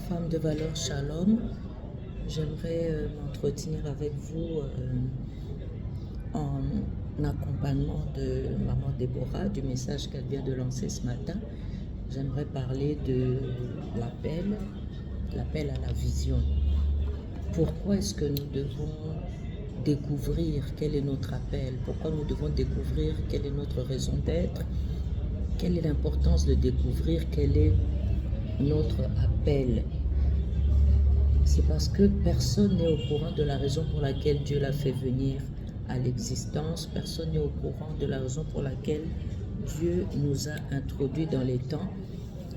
Femme de valeur Shalom, j'aimerais m'entretenir avec vous en accompagnement de Maman Déborah, du message qu'elle vient de lancer ce matin. J'aimerais parler de l'appel à la vision. Pourquoi est-ce que nous devons découvrir quel est notre appel? Pourquoi nous devons découvrir quelle est notre raison d'être? Quelle est l'importance de découvrir quel est notre appel? C'est parce que personne n'est au courant de la raison pour laquelle Dieu l'a fait venir à l'existence. Personne n'est au courant de la raison pour laquelle Dieu nous a introduits dans les temps.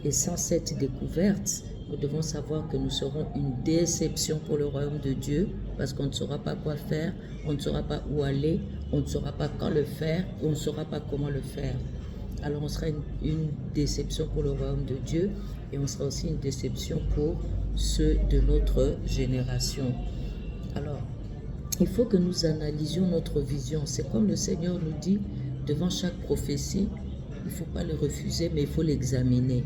Et sans cette découverte, nous devons savoir que nous serons une déception pour le royaume de Dieu, parce qu'on ne saura pas quoi faire, on ne saura pas où aller, on ne saura pas quand le faire, et on ne saura pas comment le faire. Alors on sera une déception pour le royaume de Dieu, et on sera aussi une déception pour ceux de notre génération. Alors, il faut que nous analysions notre vision. C'est comme le Seigneur nous dit, devant chaque prophétie, il ne faut pas le refuser, mais il faut l'examiner.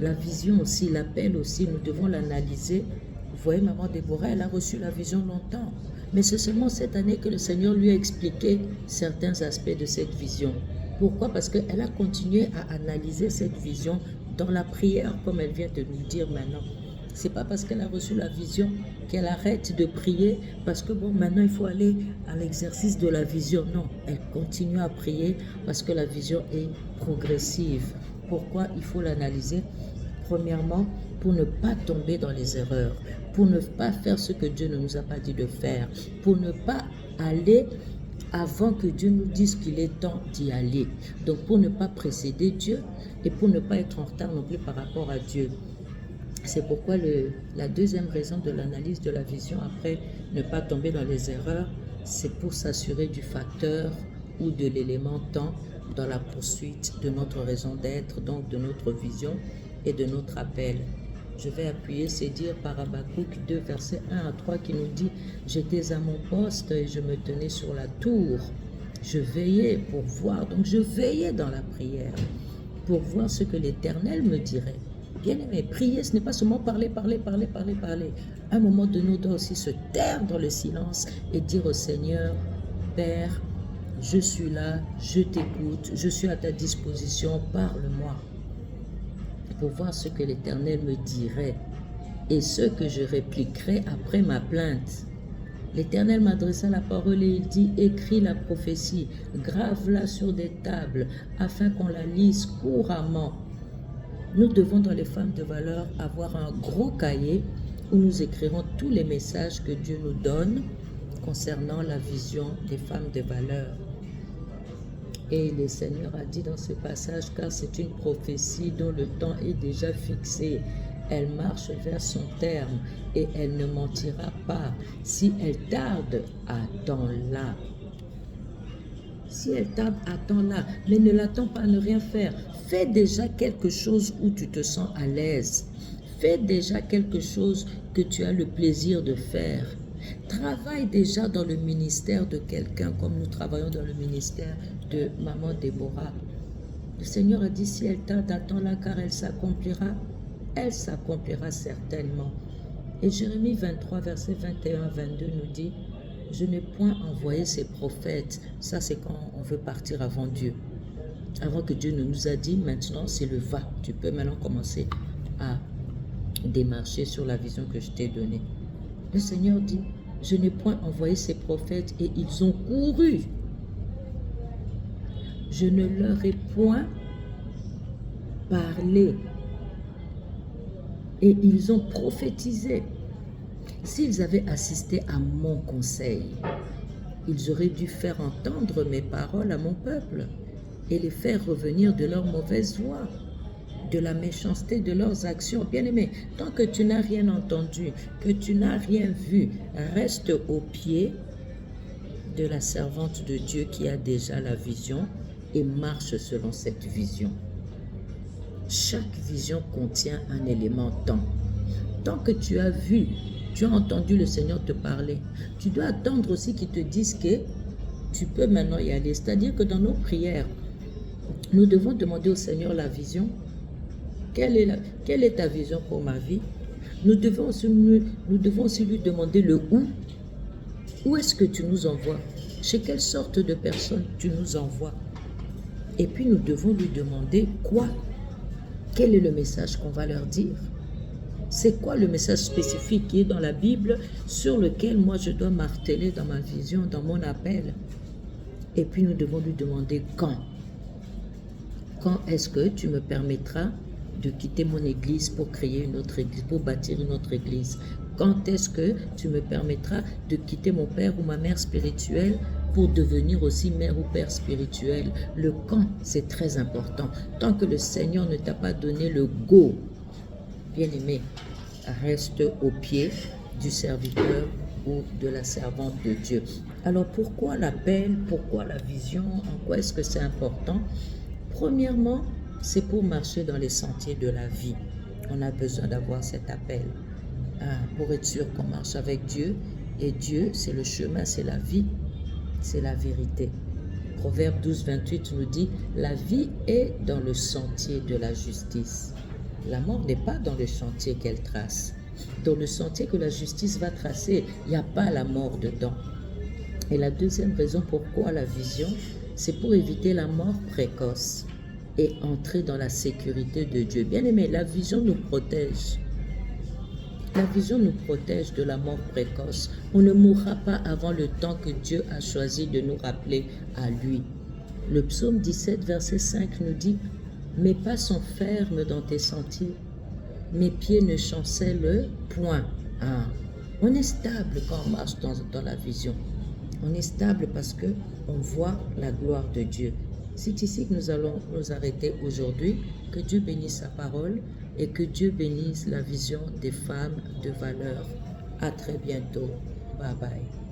La vision aussi, l'appel aussi, nous devons l'analyser. Vous voyez, Maman Déborah, elle a reçu la vision longtemps. Mais c'est seulement cette année que le Seigneur lui a expliqué certains aspects de cette vision. Pourquoi? Parce qu'elle a continué à analyser cette vision dans la prière, comme elle vient de nous dire maintenant. C'est pas parce qu'elle a reçu la vision qu'elle arrête de prier, parce que bon, maintenant il faut aller à l'exercice de la vision. Non, elle continue à prier parce que la vision est progressive. Pourquoi il faut l'analyser? Premièrement, pour ne pas tomber dans les erreurs, pour ne pas faire ce que Dieu ne nous a pas dit de faire, pour ne pas aller avant que Dieu nous dise qu'il est temps d'y aller. Donc pour ne pas précéder Dieu et pour ne pas être en retard non plus par rapport à Dieu. C'est pourquoi la deuxième raison de l'analyse de la vision, après ne pas tomber dans les erreurs, c'est pour s'assurer du facteur ou de l'élément temps dans la poursuite de notre raison d'être, donc de notre vision et de notre appel. Je vais appuyer ces dires par Habakkuk 2, versets 1 à 3 qui nous dit « J'étais à mon poste et je me tenais sur la tour. Je veillais pour voir. » Donc je veillais dans la prière pour voir ce que l'Éternel me dirait. Bien-aimé, prier, ce n'est pas seulement parler. À un moment donné, on doit aussi se taire dans le silence et dire au Seigneur, Père, je suis là, je t'écoute, je suis à ta disposition, parle-moi. Pour voir ce que l'Éternel me dirait et ce que je répliquerai après ma plainte. L'Éternel m'adressa la parole et il dit, écris la prophétie, grave-la sur des tables, afin qu'on la lise couramment. Nous devons, dans les femmes de valeur, avoir un gros cahier où nous écrirons tous les messages que Dieu nous donne concernant la vision des femmes de valeur. Et le Seigneur a dit dans ce passage, car c'est une prophétie dont le temps est déjà fixé. Elle marche vers son terme et elle ne mentira pas. Si elle tarde, attends-la. Si elle tarde, attends-la. Mais ne l'attends pas à ne rien faire. Fais déjà quelque chose où tu te sens à l'aise. Fais déjà quelque chose que tu as le plaisir de faire. Travaille déjà dans le ministère de quelqu'un, comme nous travaillons dans le ministère de Maman Déborah. Le Seigneur a dit, si elle tarde, attends-la, car elle s'accomplira. Elle s'accomplira certainement. Et Jérémie 23, versets 21-22 nous dit, je n'ai point envoyé ces prophètes. Ça, c'est quand on veut partir avant Dieu. Avant que Dieu ne nous a dit, maintenant, c'est le va. Tu peux maintenant commencer à démarcher sur la vision que je t'ai donnée. Le Seigneur dit, je n'ai point envoyé ces prophètes et ils ont couru. Je ne leur ai point parlé et ils ont prophétisé. S'ils avaient assisté à mon conseil, ils auraient dû faire entendre mes paroles à mon peuple et les faire revenir de leur mauvaise voie, de la méchanceté de leurs actions. Bien-aimé, tant que tu n'as rien entendu, que tu n'as rien vu, reste au pied de la servante de Dieu qui a déjà la vision et marche selon cette vision. Chaque vision contient un élément temps. Tant que tu as vu, tu as entendu le Seigneur te parler, tu dois attendre aussi qu'il te dise que tu peux maintenant y aller. C'est-à-dire que dans nos prières, nous devons demander au Seigneur la vision. Quelle est ta vision pour ma vie? Nous devons aussi lui demander le où. Où est-ce que tu nous envoies? Chez quelle sorte de personnes tu nous envoies? Et puis nous devons lui demander quoi? Quel est le message qu'on va leur dire? C'est quoi le message spécifique qui est dans la Bible sur lequel moi je dois marteler dans ma vision, dans mon appel? Et puis nous devons lui demander quand. Quand est-ce que tu me permettras de quitter mon église pour créer une autre église, pour bâtir une autre église? Quand est-ce que tu me permettras de quitter mon père ou ma mère spirituelle pour devenir aussi mère ou père spirituel? Le quand, c'est très important. Tant que le Seigneur ne t'a pas donné le go, bien-aimé, reste au pied du serviteur ou de la servante de Dieu. Alors pourquoi l'appel? Pourquoi la vision? En quoi est-ce que c'est important? Premièrement, c'est pour marcher dans les sentiers de la vie. On a besoin d'avoir cet appel pour être sûr qu'on marche avec Dieu. Et Dieu, c'est le chemin, c'est la vie, c'est la vérité. Proverbe 12, 28 nous dit, la vie est dans le sentier de la justice. La mort n'est pas dans le sentier qu'elle trace. Dans le sentier que la justice va tracer, il n'y a pas la mort dedans. Et la deuxième raison pourquoi la vision, c'est pour éviter la mort précoce et entrer dans la sécurité de Dieu. Bien aimé, la vision nous protège. La vision nous protège de la mort précoce. On ne mourra pas avant le temps que Dieu a choisi de nous rappeler à lui. Le psaume 17, verset 5 nous dit « Mes pas sont fermes dans tes sentiers, mes pieds ne chancellent point. » On est stable quand on marche dans la vision. On est stable parce qu'on voit la gloire de Dieu. C'est ici que nous allons nous arrêter aujourd'hui. Que Dieu bénisse sa parole et que Dieu bénisse la vision des femmes de valeur. À très bientôt. Bye bye.